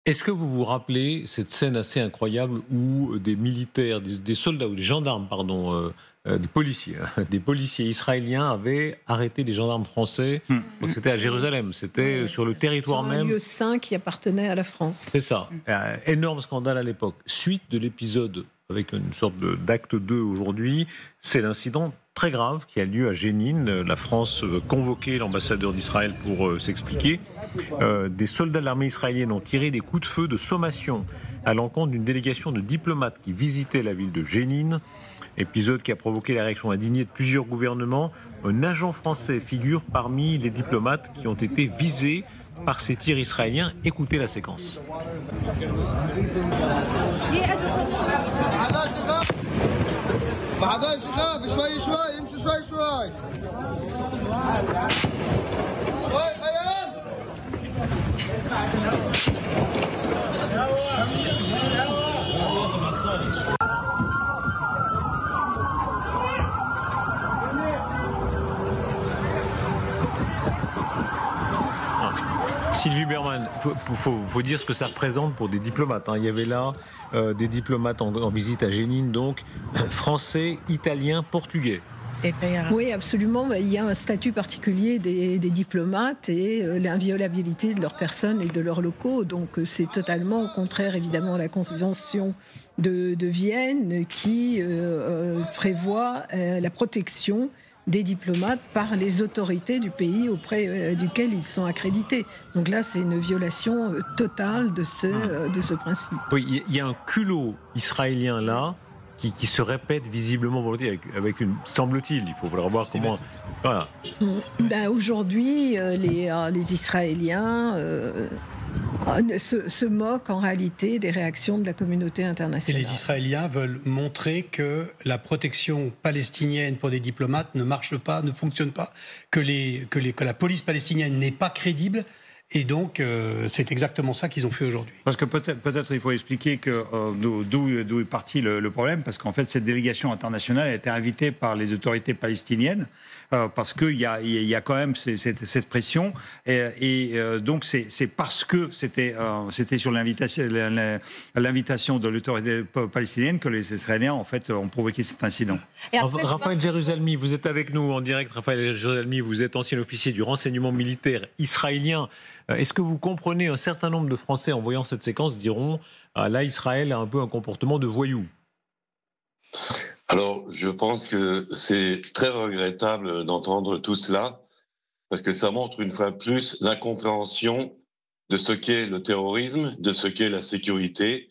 Est-ce que vous vous rappelez cette scène assez incroyable où des militaires, des soldats ou des gendarmes, pardon, des policiers, des policiers israéliens avaient arrêté des gendarmes français? Donc c'était à Oui, Jérusalem, c'était sur le sur territoire un même. lieu saint qui appartenait à la France. C'est ça. Énorme scandale à l'époque. Suite de l'épisode, avec une sorte d'acte 2 aujourd'hui, c'est l'incident très grave qui a lieu à Jénine. La France convoquait l'ambassadeur d'Israël pour s'expliquer. Des soldats de l'armée israélienne ont tiré des coups de feu de sommation à l'encontre d'une délégation de diplomates qui visitait la ville de Jénine. Épisode qui a provoqué la réaction indignée de plusieurs gouvernements. Un agent français figure parmi les diplomates qui ont été visés par ces tirs israéliens. Écoutez la séquence. Sylvie Berman, faut dire ce que ça représente pour des diplomates. Il y avait là des diplomates en visite à Jénine, donc français, italiens, portugais. Oui, absolument. Il y a un statut particulier des diplomates et l'inviolabilité de leur personne et de leurs locaux. Donc c'est totalement au contraire, évidemment, à la Convention de Vienne qui prévoit la protection des diplomates par les autorités du pays auprès duquel ils sont accrédités. Donc là, c'est une violation totale de ce principe. Oui, il y a un culot israélien là qui se répète visiblement volontiers avec une, semble-t-il, il faut voir comment. Voilà. Aujourd'hui, les Israéliens se moquent en réalité des réactions de la communauté internationale. Et les Israéliens veulent montrer que la protection palestinienne pour des diplomates ne marche pas, ne fonctionne pas, que la police palestinienne n'est pas crédible. Et donc, c'est exactement ça qu'ils ont fait aujourd'hui. Parce que peut-être il faut expliquer d'où est parti le problème, parce qu'en fait, cette délégation internationale a été invitée par les autorités palestiniennes, parce qu'il y a quand même cette pression, et donc c'est parce que c'était sur l'invitation de l'autorité palestinienne que les Israéliens, en fait, ont provoqué cet incident. Raphaël Jérusalemi, vous êtes avec nous en direct. Raphaël Jérusalemi, vous êtes ancien officier du renseignement militaire israélien. Est-ce que vous comprenez, un certain nombre de Français en voyant cette séquence diront là Israël a un peu un comportement de voyou? Alors je pense que c'est très regrettable d'entendre tout cela parce que ça montre une fois de plus l'incompréhension de ce qu'est le terrorisme, de ce qu'est la sécurité,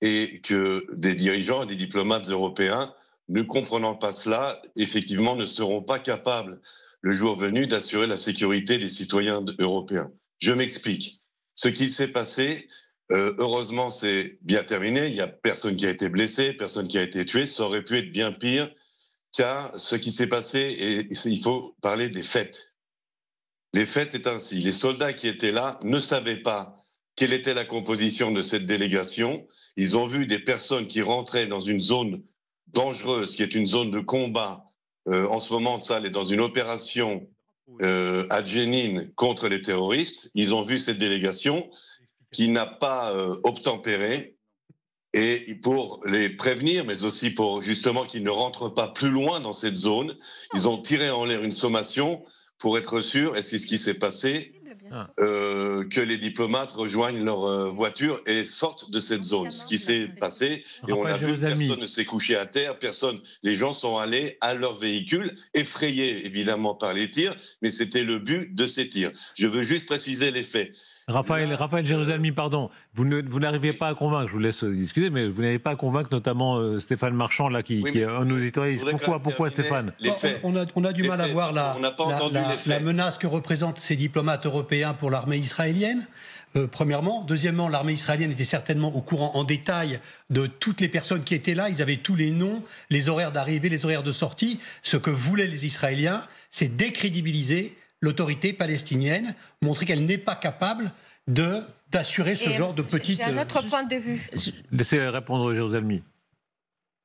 et que des dirigeants et des diplomates européens, ne comprenant pas cela, effectivement ne seront pas capables le jour venu d'assurer la sécurité des citoyens européens. Je m'explique. Ce qu'il s'est passé, heureusement, c'est bien terminé. Il n'y a personne qui a été blessé, personne qui a été tué. Ça aurait pu être bien pire, car ce qui s'est passé, et il faut parler des faits. Les faits, c'est ainsi. Les soldats qui étaient là ne savaient pas quelle était la composition de cette délégation. Ils ont vu des personnes qui rentraient dans une zone dangereuse, qui est une zone de combat. En ce moment, ça, elle est dans une opération à Jénine contre les terroristes. Ils ont vu cette délégation qui n'a pas obtempéré, et pour les prévenir, mais aussi pour justement qu'ils ne rentrent pas plus loin dans cette zone, ils ont tiré en l'air une sommation pour être sûr, et c'est ce qui s'est passé, que les diplomates rejoignent leur voiture et sortent de cette zone. Ce qui s'est passé, et on a vu, personne ne s'est couché à terre, les gens sont allés à leur véhicule, effrayés évidemment par les tirs, mais c'était le but de ces tirs. Je veux juste préciser les faits. Raphaël Jérusalemi, pardon, vous n'arrivez pas à convaincre, je vous laisse discuter, mais vous n'avez pas à convaincre notamment Stéphane Marchand, là, qui est un auditoriste. Pourquoi Stéphane? On a du mal à voir la menace que représentent ces diplomates européens pour l'armée israélienne. Premièrement. Deuxièmement, l'armée israélienne était certainement au courant en détail de toutes les personnes qui étaient là. Ils avaient tous les noms, les horaires d'arrivée, les horaires de sortie. Ce que voulaient les Israéliens, c'est décrédibiliser l'autorité palestinienne, montrer qu'elle n'est pas capable d'assurer ce genre de petite... J'ai un autre point de vue. Laissez répondre Jérusalemi.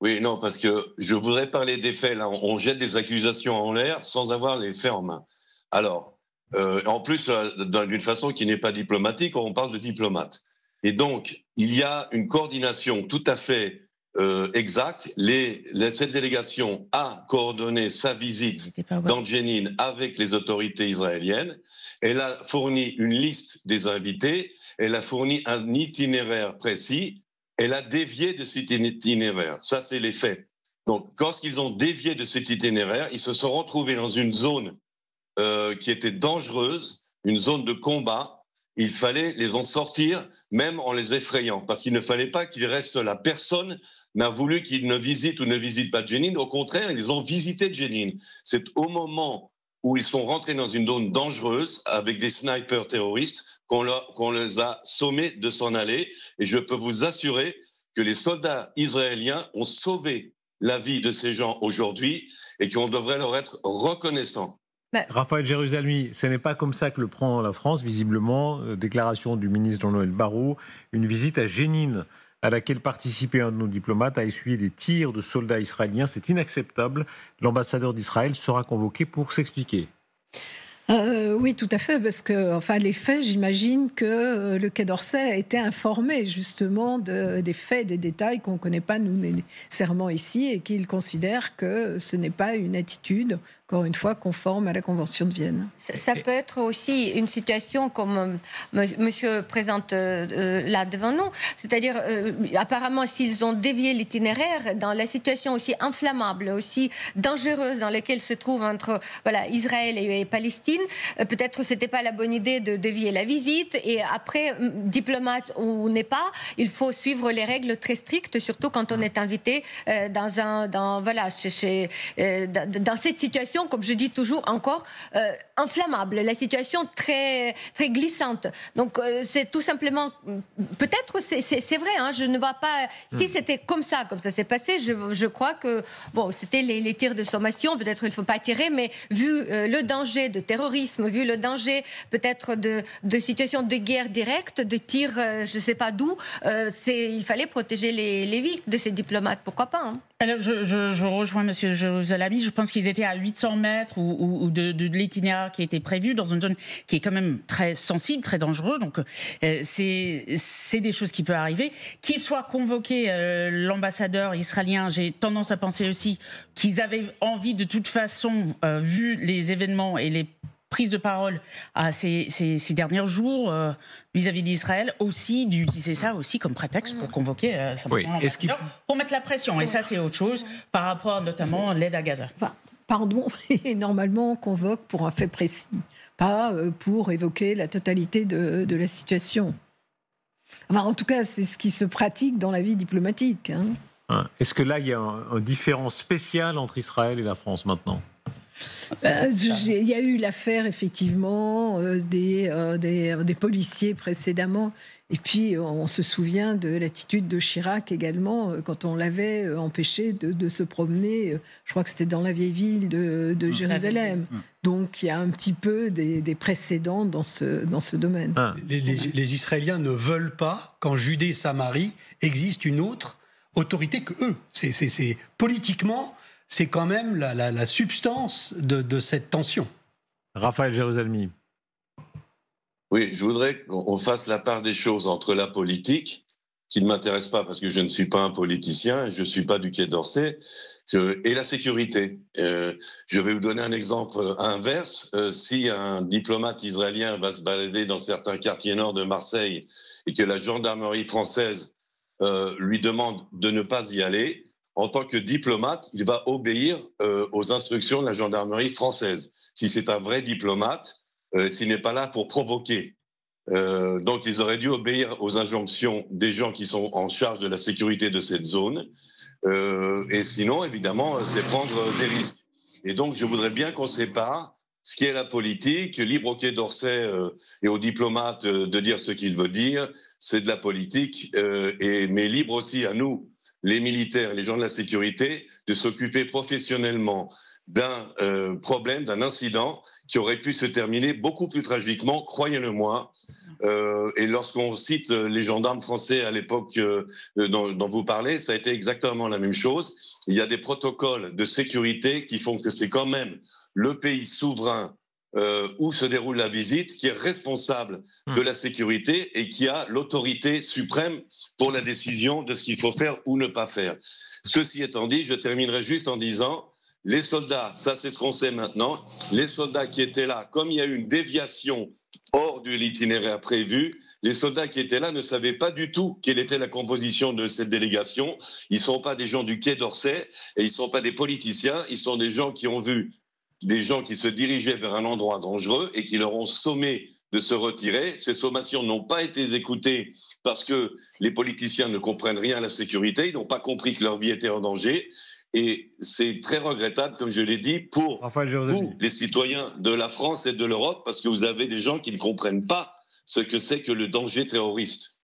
Oui, non, parce que je voudrais parler des faits. Là, on jette des accusations en l'air sans avoir les faits en main. Alors, en plus, d'une façon qui n'est pas diplomatique, on parle de diplomate. Et donc, il y a une coordination tout à fait exacte. Cette délégation a coordonné sa visite dans Jenin avec les autorités israéliennes. Elle a fourni une liste des invités. Elle a fourni un itinéraire précis. Elle a dévié de cet itinéraire. Ça, c'est les faits. Donc, lorsqu'ils ont dévié de cet itinéraire, ils se sont retrouvés dans une zone qui était dangereuse, une zone de combat. Il fallait les en sortir, même en les effrayant, parce qu'il ne fallait pas qu'ils restent là. Personne n'a voulu qu'ils ne visitent ou ne visitent pas Jenin. Au contraire, ils ont visité Jenin. C'est au moment où ils sont rentrés dans une zone dangereuse avec des snipers terroristes qu'on les a sommés de s'en aller. Et je peux vous assurer que les soldats israéliens ont sauvé la vie de ces gens aujourd'hui et qu'on devrait leur être reconnaissant. Raphaël Jérusalemi, ce n'est pas comme ça que le prend la France, visiblement. Déclaration du ministre Jean-Noël Barrot, une visite à Jenin à laquelle participait un de nos diplomates a essuyé des tirs de soldats israéliens. C'est inacceptable. L'ambassadeur d'Israël sera convoqué pour s'expliquer. Oui, tout à fait, parce que, enfin, les faits, j'imagine que le Quai d'Orsay a été informé justement des faits, des détails qu'on ne connaît pas nous nécessairement ici, et qu'il considère que ce n'est pas une attitude, encore une fois, conforme à la Convention de Vienne. Ça peut être aussi une situation comme monsieur présente là devant nous, c'est-à-dire apparemment s'ils ont dévié l'itinéraire dans la situation aussi inflammable, aussi dangereuse dans laquelle se trouve entre Israël et Palestine, peut-être c'était pas la bonne idée de dévier la visite, et après, diplomate ou n'est pas, il faut suivre les règles très strictes, surtout quand on est invité dans cette situation, comme je dis toujours encore, inflammable, la situation très, très glissante. Donc c'est tout simplement, peut-être c'est vrai, hein, je ne vois pas, si c'était comme ça s'est passé, je crois que, bon, c'était les tirs de sommation, peut-être il ne faut pas tirer, mais vu le danger de terrorisme, vu le danger peut-être de situation de guerre directe, de tirs, je ne sais pas d'où, il fallait protéger les vies de ces diplomates, pourquoi pas, hein. Alors, je rejoins M. Jérusalemi. Je pense qu'ils étaient à 800 mètres ou de l'itinéraire qui était prévu dans une zone qui est quand même très sensible, très dangereuse. Donc, c'est des choses qui peuvent arriver. Qu'il soit convoqué l'ambassadeur israélien, j'ai tendance à penser aussi qu'ils avaient envie de toute façon, vu les événements et les prises de parole ces derniers jours vis-à-vis d'Israël, aussi d'utiliser ça aussi comme prétexte pour convoquer simplement l'ambassadeur, pour mettre la pression. Et ça, c'est autre chose par rapport notamment à l'aide à Gaza. Pardon, et normalement on convoque pour un fait précis, pas pour évoquer la totalité de la situation. Enfin, en tout cas, c'est ce qui se pratique dans la vie diplomatique, hein. Est-ce que là, il y a un différent spécial entre Israël et la France maintenant ? Il y a eu l'affaire, effectivement, des policiers précédemment. Et puis, on se souvient de l'attitude de Chirac également, quand on l'avait empêché de se promener, je crois que c'était dans la vieille ville de Jérusalem. Donc, il y a un petit peu des précédents dans ce domaine. Les Israéliens ne veulent pas qu'en Judée-Samarie existe une autre autorité que eux. C'est politiquement... C'est quand même la substance de cette tension. Raphaël Jérusalemi. Oui, je voudrais qu'on fasse la part des choses entre la politique, qui ne m'intéresse pas parce que je ne suis pas un politicien, je ne suis pas du Quai d'Orsay, et la sécurité. Je vais vous donner un exemple inverse. Si un diplomate israélien va se balader dans certains quartiers nord de Marseille et que la gendarmerie française lui demande de ne pas y aller, en tant que diplomate, il va obéir aux instructions de la gendarmerie française. Si c'est un vrai diplomate, s'il n'est pas là pour provoquer. Donc, ils auraient dû obéir aux injonctions des gens qui sont en charge de la sécurité de cette zone. Et sinon, évidemment, c'est prendre des risques. Et donc, je voudrais bien qu'on sépare ce qui est la politique, libre au Quai d'Orsay et aux diplomates de dire ce qu'ils veulent dire, c'est de la politique, mais libre aussi à nous, les militaires, les gens de la sécurité, de s'occuper professionnellement d'un problème, d'un incident qui aurait pu se terminer beaucoup plus tragiquement, croyez-le-moi. Et lorsqu'on cite les gendarmes français à l'époque dont vous parlez, ça a été exactement la même chose. Il y a des protocoles de sécurité qui font que c'est quand même le pays souverain où se déroule la visite, qui est responsable de la sécurité et qui a l'autorité suprême pour la décision de ce qu'il faut faire ou ne pas faire. Ceci étant dit, je terminerai juste en disant, les soldats, ça c'est ce qu'on sait maintenant, les soldats qui étaient là, comme il y a eu une déviation hors de l'itinéraire prévu, les soldats qui étaient là ne savaient pas du tout quelle était la composition de cette délégation. Ils ne sont pas des gens du Quai d'Orsay et ils ne sont pas des politiciens, ils sont des gens qui ont vu des gens qui se dirigeaient vers un endroit dangereux et qui leur ont sommé de se retirer. Ces sommations n'ont pas été écoutées parce que les politiciens ne comprennent rien à la sécurité, ils n'ont pas compris que leur vie était en danger. Et c'est très regrettable, comme je l'ai dit, pour vous, les citoyens de la France et de l'Europe, parce que vous avez des gens qui ne comprennent pas ce que c'est que le danger terroriste.